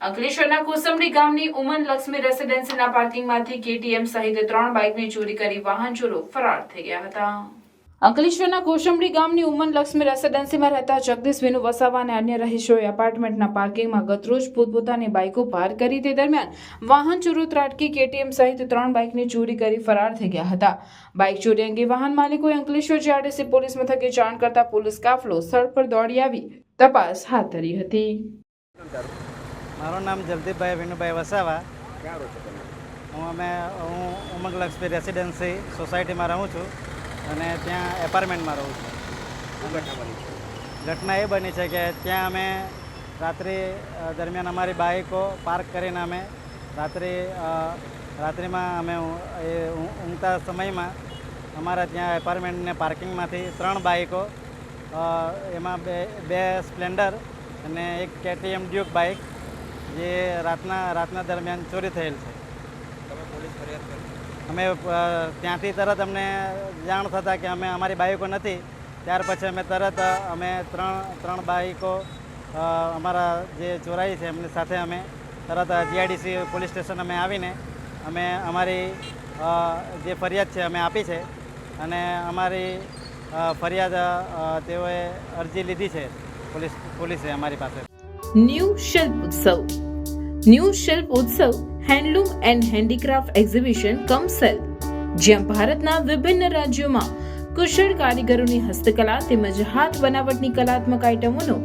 અંકલેશ્વરના કોસંબડી ગામની ઉમન લક્ષ્મી રેસિડેન્સીના પાર્કિંગમાંથી KTM સહિત 3 બાઇકની ચોરી કરી વાહન ચોરો ફરાર થઈ ગયા હતા. અંકલેશ્વરના કોસંબડી ગામની ઉમન લક્ષ્મી રેસિડેન્સીમાં રહેતા જગદીશ વિનુ વસાવા અને અન્ય રહીશોએ એપાર્ટમેન્ટના પાર્કિંગમાં ગતરોજ પોતપોતાની બાઇકો પાર્ક કરી તે દરમિયાન વાહન ચોરો ત્રાટકી KTM સહિત 3 બાઇકની ચોરી કરી ફરાર થઈ ગયા હતા. બાઇક ચોરી અંગે વાહન માલિકોએ અંકલેશ્વર GRDC પોલીસ મથકે જાણ કરતા પોલીસ કાફલો સ્થળ પર દોડી આવી તપાસ હાથ ધરી હતી. મારું નામ જગદીશભાઈ વિનુભાઈ વસાવા. હું ઉમંગ લક્ષ્મી રેસિડેન્સી સોસાયટીમાં રહું છું અને ત્યાં એપાર્ટમેન્ટમાં રહું છું. ઘટના એ બની છે કે ત્યાં અમે રાત્રિ દરમિયાન અમારી બાઇકો પાર્ક કરીને અમે રાત્રિમાં અમે ઊંઘતા સમયમાં અમારા ત્યાં એપાર્ટમેન્ટને પાર્કિંગમાંથી 3 બાઇકો, એમાં બે સ્પ્લેન્ડર અને એક KTM ડ્યુક બાઇક જે રાતના દરમિયાન ચોરી થયેલ છે. અમે ત્યાંથી તરત અમને જાણ થતાં કે અમારી બાઇકો નથી, ત્યાર પછી અમે તરત ત્રણ બાઇકો અમારા જે ચોરાઈ છે એમની સાથે અમે તરત GRDC પોલીસ સ્ટેશન અમે આવીને અમે અમારી જે ફરિયાદ છે અમે આપી છે અને અમારી ફરિયાદ તેઓએ અરજી લીધી છે પોલીસે અમારી પાસે. ન્યૂ શિલ્પ ઉત્સવ handloom and handicraft exhibition come cell, જ્યાં ભારતના વિભિન્ન રાજ્યોમાં કુશળ કારીગરોની હસ્તકલા તેમજ હાથ બનાવટની કલાત્મક આઇટમોનો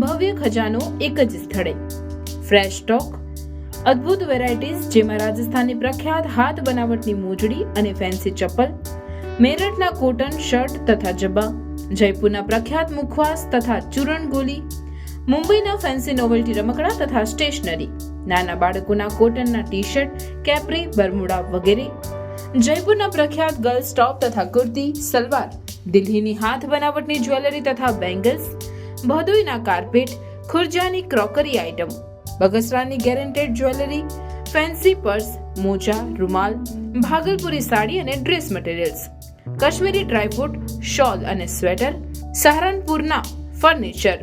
ભવ્ય ખજાનો એક જ સ્થળે. ફ્રેશ સ્ટોક, અદ્ભુત વેરાયટીઝ જેમાં રાજસ્થાનની પ્રખ્યાત હાથ બનાવટની મોજડી અને ફેન્સી ચપ્પલ, મેરઠના કોટન શર્ટ તથા જબ્બા, જયપુરના પ્રખ્યાત મુખવાસ તથા ચૂરણ ગોલી, મુંબઈના ફેન્સી નોવેલ્ટી રમકડા તથા સ્ટેશનરી, નાના બાળકોના કોટનના ટી-શર્ટ, કેપ્રી, બરમુડા વગેરે, જયપુરના પ્રખ્યાત ગર્લ્સ ટોપ તથા કુર્તી, સલવાર, દિલ્હીની હાથ બનાવટની જ્વેલરી તથા બેંગલ્સ, ભદોઈના કાર્પેટ, ખુરજાની ક્રોકરી આઇટમ, બગસરાની ગેરંટેડ જ્વેલરી, ફેન્સી પર્સ, મોજા, રૂમાલ, ભાગલપુરી સાડી અને dress materials, Kashmiri dry fruit, shawl અને સ્વેટર, સહારનપુરના ફર્નિચર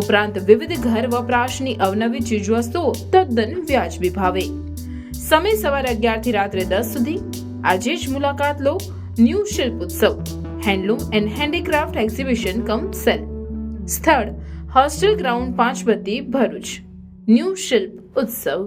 ઉપરાંત વિવિધ ઘર વપરાશની અવનવી ચીજવસ્તુઓ તદ્દન વ્યાજબી ભાવે. સમય સવારે 11 થી રાત્રે 10 સુધી. આજે જ મુલાકાત લો ન્યૂ શિલ્પ ઉત્સવ handloom and handicraft exhibition come cell. સ્થળ હોસ્ટેલ ગ્રાઉન્ડ 5 બત્તી ભરૂચ. ન્યૂ શિલ્પ ઉત્સવ.